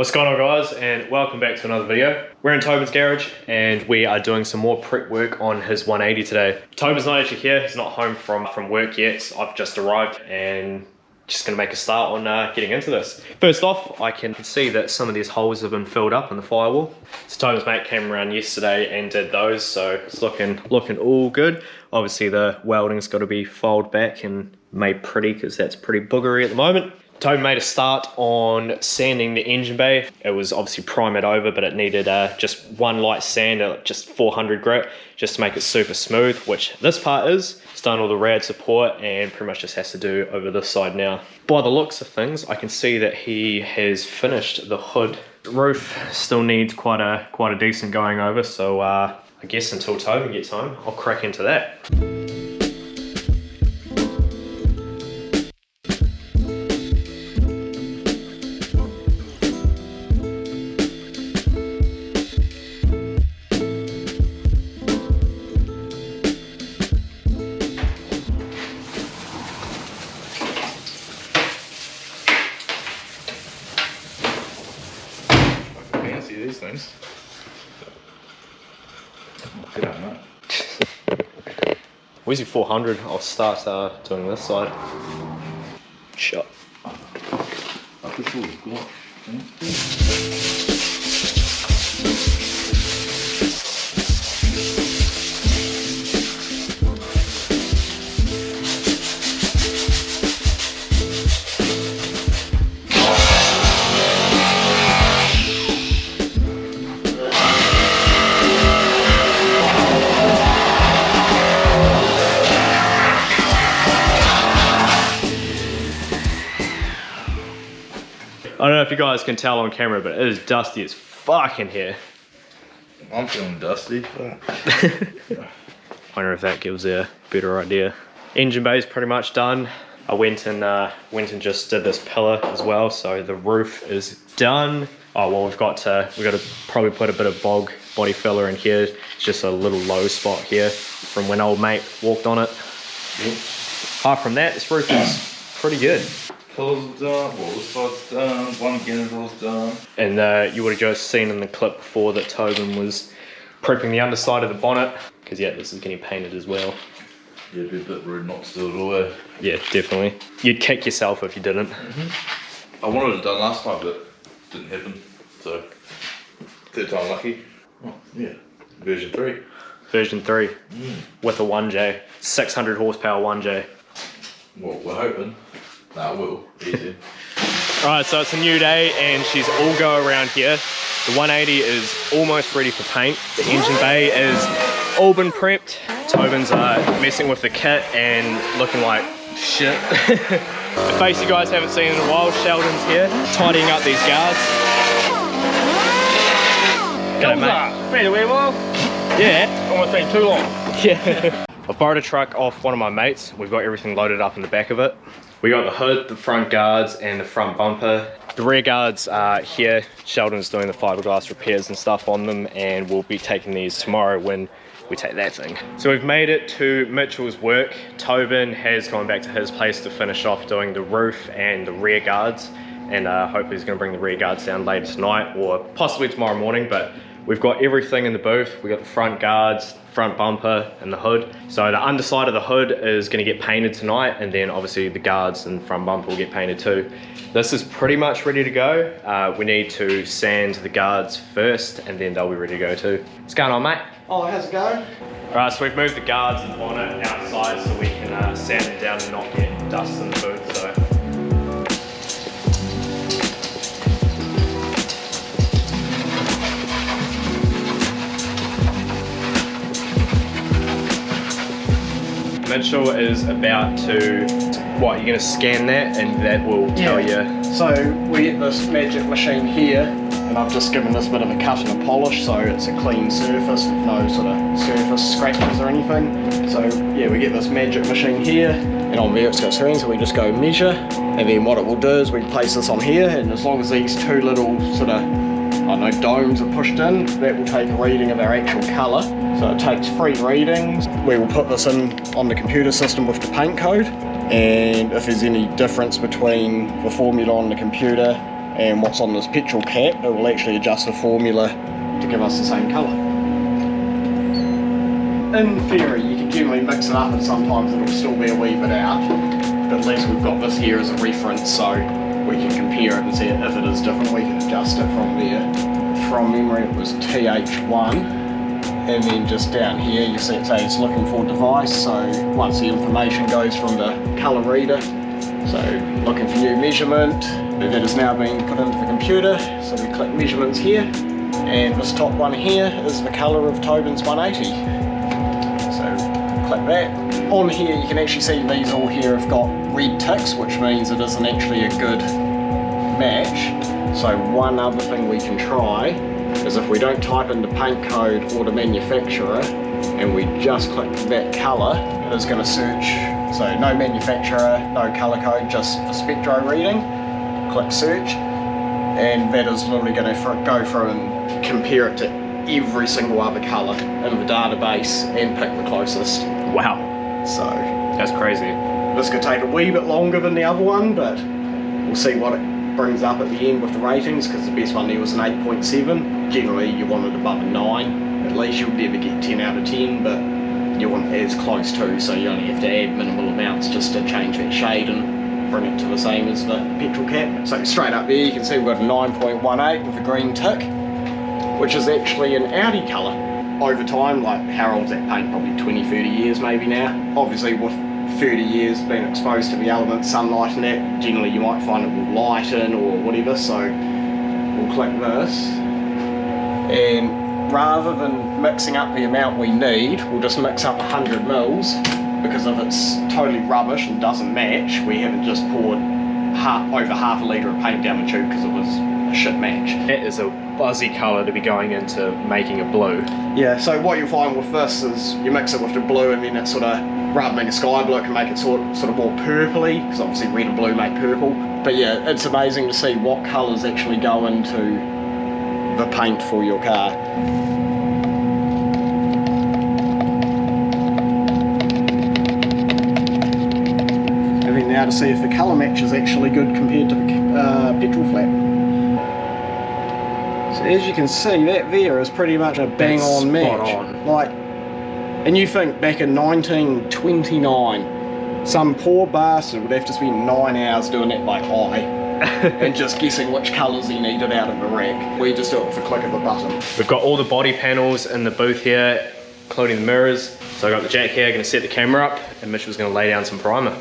What's going on, guys, and welcome back to another video. We're in Tobin's garage and we are doing some more prep work on his 180 today. Tobin's not actually here, he's not home from work yet. I've just arrived and just gonna make a start on getting into this. First off, I can see that some of these holes have been filled up in the firewall. So Tobin's mate came around yesterday and did those, so it's looking all good. Obviously the welding's got to be filed back and made pretty because that's pretty boogery at the moment. Tobin made a start on sanding the engine bay. It was obviously primed over, but it needed just one light sand at just 400 grit, just to make it super smooth, which this part is. It's done all the rad support and pretty much just has to do over this side now. By the looks of things, I can see that he has finished the hood. The roof still needs quite a decent going over, so I guess until Tobin gets home, I'll crack into that. These things. Good on that. Where's your 400? I'll start doing this side. Shut. I could sure we've got. I don't know if you guys can tell on camera, but it is dusty as fuck in here. I'm feeling dusty. Wonder if that gives a better idea. Engine bay is pretty much done. I went and just did this pillar as well, so the roof is done. Oh well, we've got to probably put a bit of body filler in here. It's just a little low spot here from when old mate walked on it. Yep. Apart from that, this roof is pretty good. Pillars done, well, this side's done, one genitals done. And you would have just seen in the clip before that Tobin was prepping the underside of the bonnet, because yeah, this is getting painted as well. Yeah, it'd be a bit rude not to do it away. Yeah, definitely. You'd kick yourself if you didn't. I wanted it done last time, but it didn't happen. So, third time lucky. Oh, yeah. Version 3. Version 3. With a 1J. 600 horsepower 1J. Well, we're hoping. Nah, it will. Easy. Alright, so it's a new day and she's all go around here. The 180 is almost ready for paint. The engine bay is all been prepped. Tobin's messing with the kit and looking like shit. The face you guys haven't seen in a while, Sheldon's here, tidying up these guards. G'day, mate. Been away well? Yeah. Almost been too long. Yeah. I've borrowed a truck off one of my mates. We've got everything loaded up in the back of it. We got the hood, the front guards, and the front bumper. The rear guards are here. Sheldon's doing the fiberglass repairs and stuff on them, and we'll be taking these tomorrow when we take that thing. So we've made it to Mitchell's work. Tobin has gone back to his place to finish off doing the roof and the rear guards, and hopefully he's gonna bring the rear guards down later tonight or possibly tomorrow morning, but we've got everything in the booth. We got the front guards, front bumper, and the hood. So the underside of the hood is gonna get painted tonight, and then obviously the guards and front bumper will get painted too. This is pretty much ready to go. We need to sand the guards first, and then they'll be ready to go too. What's going on, mate? Oh, how's it going? All right, so we've moved the guards and bonnet outside so we can sand them down and not get dust in the booth. So. Mitchell is about to, what, you're gonna scan that and that will tell you? So we get this magic machine here, and I've just given this bit of a cut and a polish so it's a clean surface with no sort of surface scratches or anything. So yeah, we get this magic machine here, and on there it's got screen, so we just go measure, and then what it will do is we place this on here, and as long as these two little sort of, I don't know, domes are pushed in, that will take a reading of our actual colour. So it takes 3 readings. We will put this in on the computer system with the paint code, and if there's any difference between the formula on the computer and what's on this petrol cap, it will actually adjust the formula to give us the same colour. In theory, you can generally mix it up and sometimes it'll still be a wee bit out, but at least we've got this here as a reference so we can compare it and see if it is different. We can adjust it from there. From memory it was TH1, and then just down here you see it says it's looking for device, so once the information goes from the colour reader, so looking for new measurement, that is now being put into the computer, so we click measurements here, and this top one here is the colour of Tobins 180. So click that. On here you can actually see these all here have got red ticks, which means it isn't actually a good match. So one other thing we can try is if we don't type in the paint code or the manufacturer and we just click that colour, it is going to search. So no manufacturer, no colour code, just the spectro reading. Click search, and that is literally going to go through and compare it to every single other colour in the database and pick the closest. Wow. So That's crazy. this could take a wee bit longer than the other one, but we'll see what it brings up at the end with the ratings, because the best one there was an 8.7. Generally you want it above a 9. At least you'll never get 10 out of 10, but you want it as close to, so you only have to add minimal amounts just to change that shade and bring it to the same as the petrol cap. So straight up there you can see we've got a 9.18 with a green tick, which is actually an Audi colour. Over time, like how old's that paint? Probably 20-30 years maybe now. Obviously with 30 years being exposed to the elements, sunlight and that, generally you might find it will lighten or whatever, so we'll click this, and rather than mixing up the amount we need, we'll just mix up 100 mils, because if it's totally rubbish and doesn't match, we haven't just poured over half a litre of paint down the tube because it was a shit match. That is a buzzy colour to be going into making a blue. Yeah, so what you'll find with this is you mix it with the blue and then it sort of, rather than being a sky blue, it can make it sort of more purpley, because obviously red and blue make purple. But yeah, it's amazing to see what colours actually go into the paint for your car. And then now to see if the colour match is actually good compared to the petrol flat. So as you can see, that there is pretty much a bang on match. Like, and you think back in 1929, some poor bastard would have to spend 9 hours doing that by eye and just guessing which colours he needed out of the rack. We just do it with a click of a button. We've got all the body panels in the booth here, including the mirrors. So I've got the jack here, I'm going to set the camera up, and Mitchell's going to lay down some primer.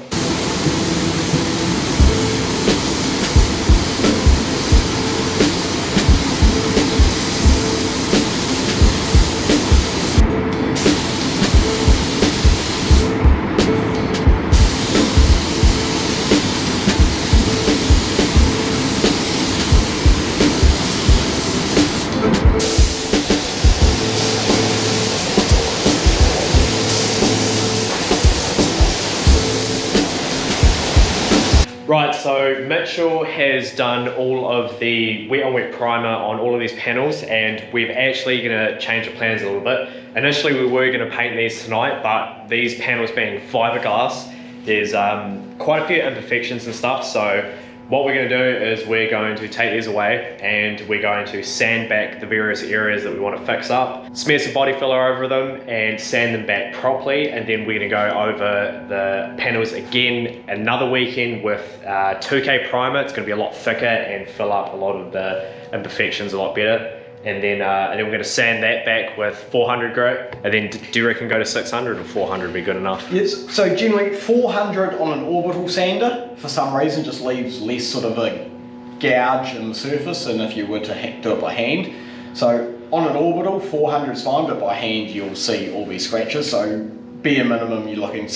Right, so Mitchell has done all of the wet on wet primer on all of these panels, and we're actually going to change the plans a little bit. Initially we were going to paint these tonight, but these panels being fiberglass, there's quite a few imperfections and stuff, so what we're going to do is we're going to take these away and we're going to sand back the various areas that we want to fix up, smear some body filler over them and sand them back properly, and then we're going to go over the panels again another weekend with 2K primer. It's going to be a lot thicker and fill up a lot of the imperfections a lot better. And then we're going to sand that back with 400 grit. And then do you reckon go to 600 or 400 would be good enough? Yes, so generally 400 on an orbital sander, for some reason, just leaves less sort of a gouge in the surface than if you were to do it by hand. So on an orbital, 400 is fine, but by hand you'll see all these scratches. So bare minimum, you're looking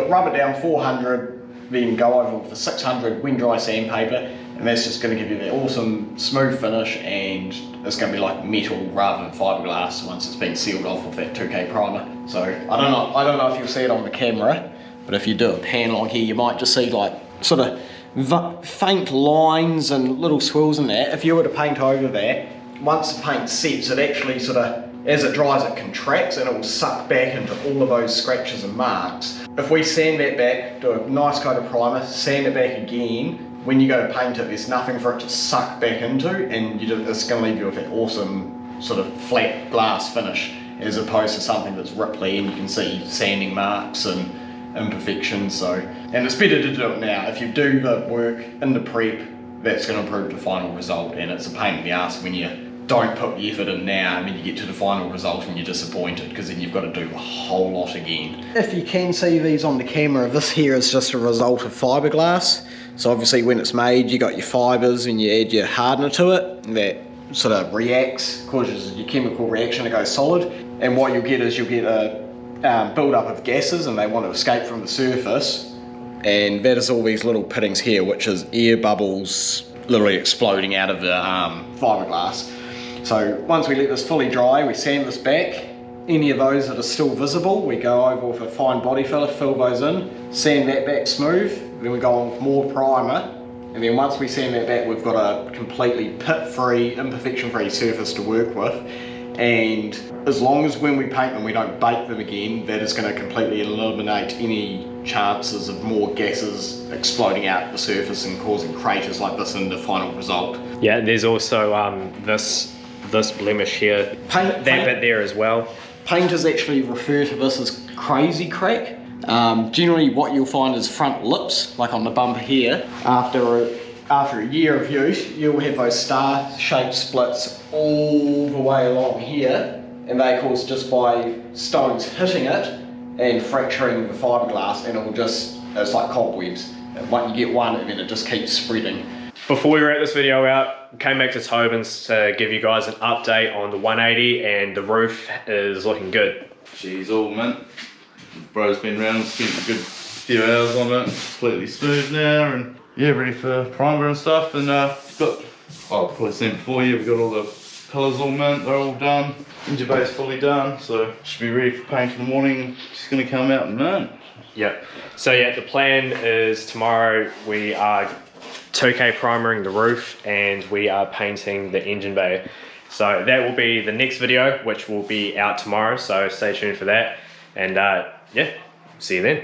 rub it down 400, then go over with the 600 wind dry sandpaper, and that's just going to give you that awesome smooth finish, and it's going to be like metal rather than fiberglass once it's been sealed off with that 2K primer. So I don't know if you'll see it on the camera, but if you do a pan like here, you might just see like sort of faint lines and little swirls in that. If you were to paint over that, once the paint sets, it actually sort of, as it dries, it contracts and it will suck back into all of those scratches and marks. If we sand that back, do a nice coat of primer, sand it back again, when you go to paint it, there's nothing for it to suck back into, and it's going to leave you with that awesome sort of flat glass finish, as opposed to something that's ripply and you can see sanding marks and imperfections. So, and it's better to do it now. If you do the work in the prep, that's going to improve the final result, and it's a pain in the ass when you don't put the effort in now, and then you get to the final result and you're disappointed, because then you've got to do a whole lot again. If you can see these on the camera, this here is just a result of fiberglass. So obviously when it's made, you got your fibers and you add your hardener to it, and that sort of reacts, causes your chemical reaction to go solid, and what you'll get is you'll get a build-up of gases, and they want to escape from the surface, and that is all these little pittings here, which is air bubbles literally exploding out of the fiberglass. So once we let this fully dry, we sand this back. Any of those that are still visible, we go over with a fine body filler, fill those in, sand that back smooth, then we go on with more primer, and then once we sand that back, we've got a completely pit-free, imperfection-free surface to work with. And as long as when we paint them we don't bake them again, that is going to completely eliminate any chances of more gases exploding out the surface and causing craters like this in the final result. Yeah, there's also this blemish here, that bit there as well. Painters actually refer to this as crazy crack. Generally what you'll find is front lips, like on the bumper here. After a year of use, you'll have those star-shaped splits all the way along here, and they're caused just by stones hitting it and fracturing the fiberglass, and it's like cobwebs. You get one and then it just keeps spreading. Before we wrap this video out, came back to Tobins to give you guys an update on the 180, and the roof is looking good. She's all mint. Bro's been around, spent a good few hours on it, completely smooth now, and yeah, ready for primer and stuff. And I've probably seen before you, we've got all the colours all mint, they're all done. Engine bay's fully done, so should be ready for paint in the morning. Just gonna come out and mint. Yep. So yeah, the plan is tomorrow we are 2K primering the roof and we are painting the engine bay. So that will be the next video, which will be out tomorrow, so stay tuned for that. And yeah, see you then.